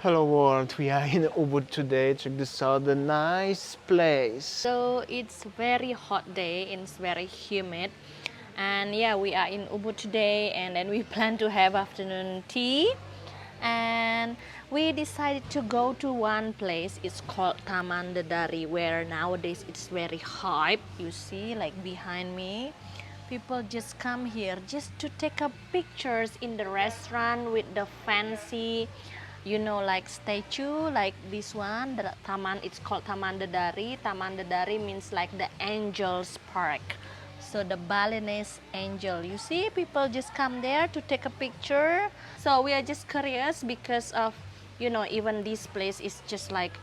Hello world, we are in Ubud today. Check this out, the nice place. So it's very hot day, it's very humid, and yeah, we are in Ubud today, and then we plan to have afternoon tea, and we decided to go to one place. It's called Tamandari, where nowadays it's very hype. You see, like behind me, people just come here just to take up pictures in the restaurant with the fancy, like statue like this one. The taman, it's called Tamandari. Tamandari means like the angel's park, so the Balinese angel. You see, people just come there to take a picture. So we are just curious because of, even this place is just like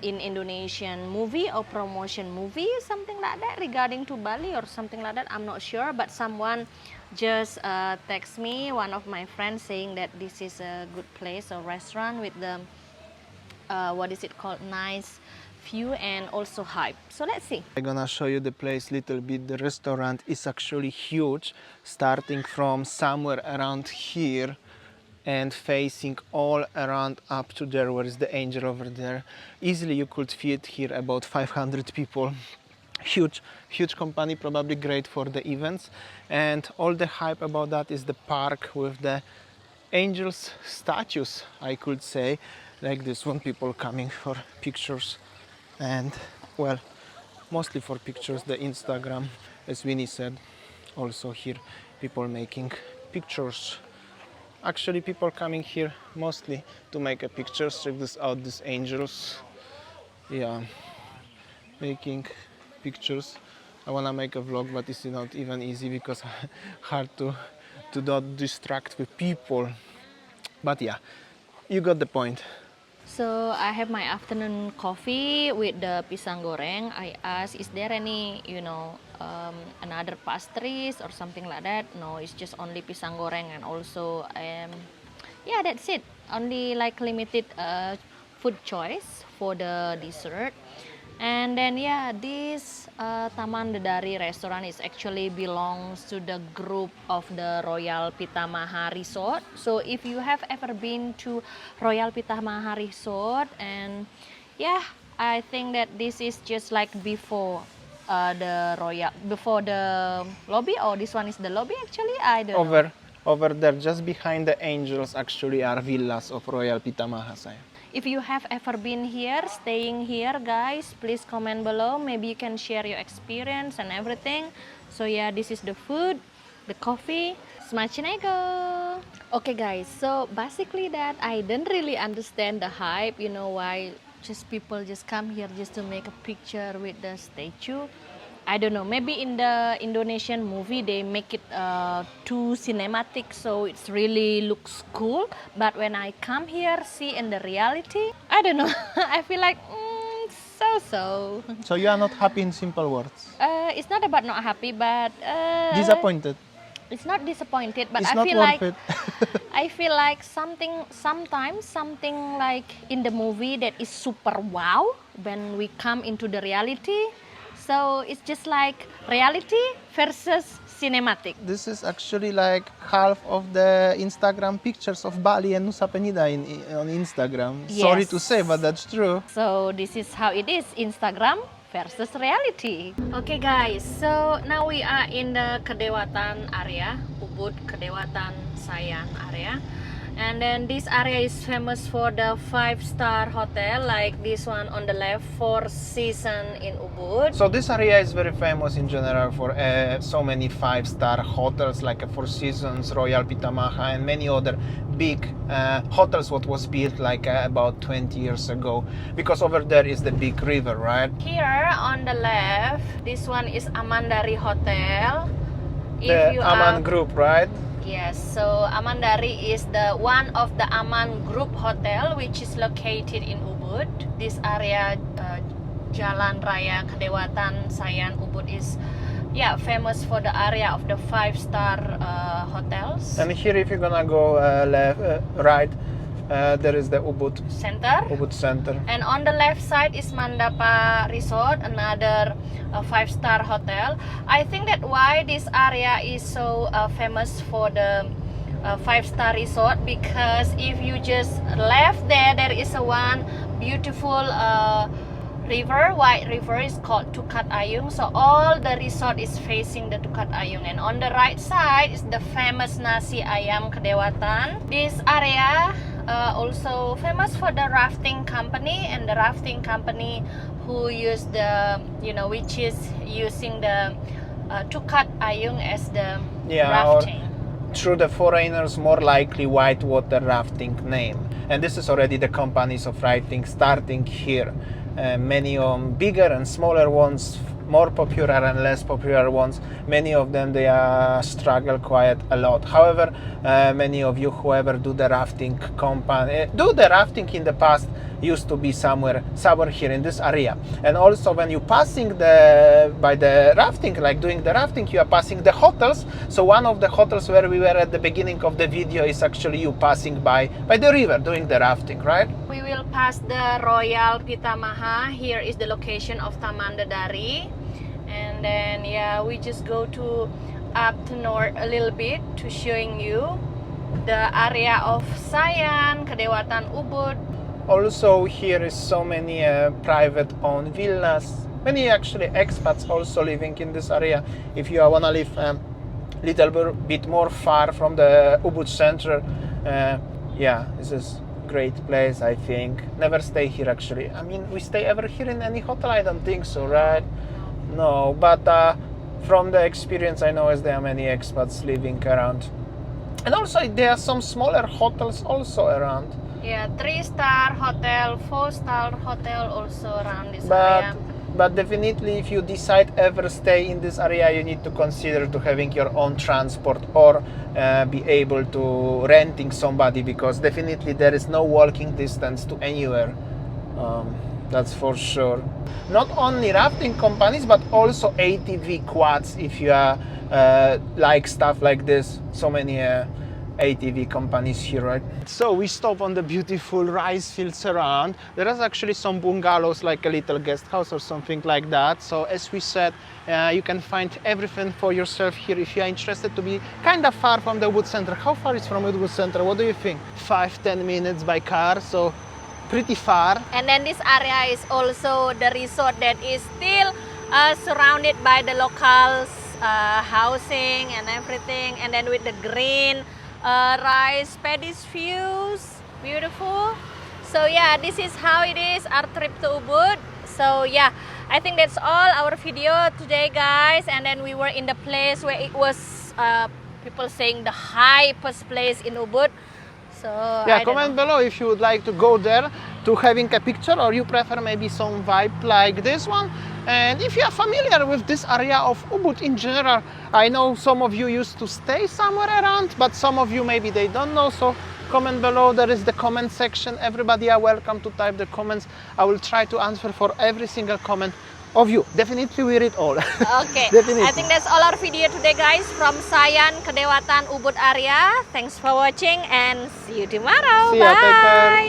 in Indonesian movie or promotion movie, something like that, regarding to Bali or something like that. I'm not sure, but someone just text me, one of my friends, saying that this is a good place or restaurant with the what is it called, nice view and also hype. So let's see. I'm gonna show you the place little bit. The restaurant is actually huge, starting from somewhere around here and facing all around up to there where is the angel over there. Easily you could fit here about 500 people. Huge company, probably great for the events, and all the hype about that is the park with the angels statues, I could say, like this one. People coming for pictures, and well, mostly for pictures, the Instagram, as Winnie said. Also here people making pictures. Actually, people coming here mostly to make a pictures. Check this out, these angels. Yeah, making pictures. I wanna make a vlog, but it's not even easy because hard to not distract with people. But yeah, you got the point. So I have my afternoon coffee with the pisang goreng. I asked, is there any, another pastries or something like that? No, it's just only pisang goreng, and also, yeah, that's it. Only like limited food choice for the dessert. And then yeah, this Tamandari restaurant is actually belongs to the group of the Royal Pitamaha Resort. So if you have ever been to Royal Pitamaha Resort, and yeah, I think that this is just like before before the lobby, or this one is the lobby actually. I don't know. Over there, just behind the angels, actually are villas of Royal Pitamaha, Sayan. If you have ever been here, staying here, guys, please comment below. Maybe you can share your experience and everything. So yeah, this is the food, the coffee. Smachinego! Okay guys, so basically that I didn't really understand the hype, why just people just come here just to make a picture with the statue. I don't know, maybe in the Indonesian movie they make it too cinematic, so it's really looks cool. But when I come here, see in the reality, I don't know, I feel like so. So you are not happy, in simple words? It's not about not happy, but disappointed? It's not disappointed, but it's I not feel worth like it. I feel like sometimes something like in the movie that is super wow, when we come into the reality. So it's just like reality versus cinematic. This is actually like half of the Instagram pictures of Bali and Nusa Penida on Instagram. Yes. Sorry to say, but that's true. So this is how it is, Instagram versus reality. Okay guys, so now we are in the Kedewatan area, Ubud Kedewatan Sayan area. And then this area is famous for the 5-star hotel, like this one on the left, Four Seasons in Ubud. So this area is very famous in general for so many 5-star hotels, like Four Seasons, Royal Pitamaha, and many other big hotels what was built like about 20 years ago, because over there is the big river, right? Here on the left, this one is Amandari Hotel. The Aman Group, right? Yes, so Amandari is the one of the Aman Group Hotel, which is located in Ubud. This area, Jalan Raya Kedewatan Sayan Ubud, is famous for the area of the 5-star hotels. And here, if you're gonna go right, there is the Ubud Center. And on the left side is Mandapa Resort, another 5-star hotel. I think that why this area is so famous for the a 5-star resort, because if you just left there, there is a one beautiful river, white river, is called Tukat Ayung. So all the resort is facing the Tukat Ayung, and on the right side is the famous nasi ayam Kedewatan. This area also famous for the rafting company, and the rafting company who use the, which is using the Tukat Ayung as the rafting. Through the foreigners, more likely whitewater rafting name. And this is already the companies of rafting starting here. Many bigger and smaller ones, more popular and less popular ones. Many of them, they struggle quite a lot. However, many of you whoever do the rafting in the past used to be somewhere here in this area. And also when you passing by the rafting, like doing the rafting, you are passing the hotels. So one of the hotels where we were at the beginning of the video is actually you passing by the river doing the rafting, right? We will pass the Royal Pitamaha. Here is the location of Tamandari. And then we just go to up to north a little bit to showing you the area of Sayan, Kedewatan, Ubud. Also here is so many private owned villas, many actually expats also living in this area. If you want to live a little bit more far from the Ubud center, this is great place, I think. Never stay here actually. I mean, we stay ever here in any hotel? I don't think so, right? No, but from the experience I know, as there are many expats living around. And also there are some smaller hotels also around. Yeah, 3-star hotel, 4-star hotel also around this area. But definitely if you decide ever stay in this area, you need to consider to having your own transport or be able to renting somebody, because definitely there is no walking distance to anywhere. That's for sure. Not only rafting companies, but also ATV quads, if you are like stuff like this. So many ATV companies here, right? So we stop on the beautiful rice fields around. There is actually some bungalows, like a little guest house or something like that. So as we said, you can find everything for yourself here if you are interested to be kind of far from the Ubud center. How far is from the Ubud center? What do you think? 5-10 minutes by car, so pretty far. And then this area is also the resort that is still surrounded by the locals housing and everything, and then with the green rice paddies views, beautiful. So this is how it is, our trip to Ubud. So I think that's all our video today, guys. And then we were in the place where it was people saying the highest place in Ubud. So comment below if you would like to go there to having a picture, or you prefer maybe some vibe like this one. And if you are familiar with this area of Ubud in general, I know some of you used to stay somewhere around, but some of you maybe they don't know. So comment below, there is the comment section. Everybody are welcome to type the comments. I will try to answer for every single comment of you. Definitely we read all. Okay. Definitely. I think that's all our video today, guys, from Sayan, Kedewatan, Ubud area. Thanks for watching and see you tomorrow. See ya, take care. Bye.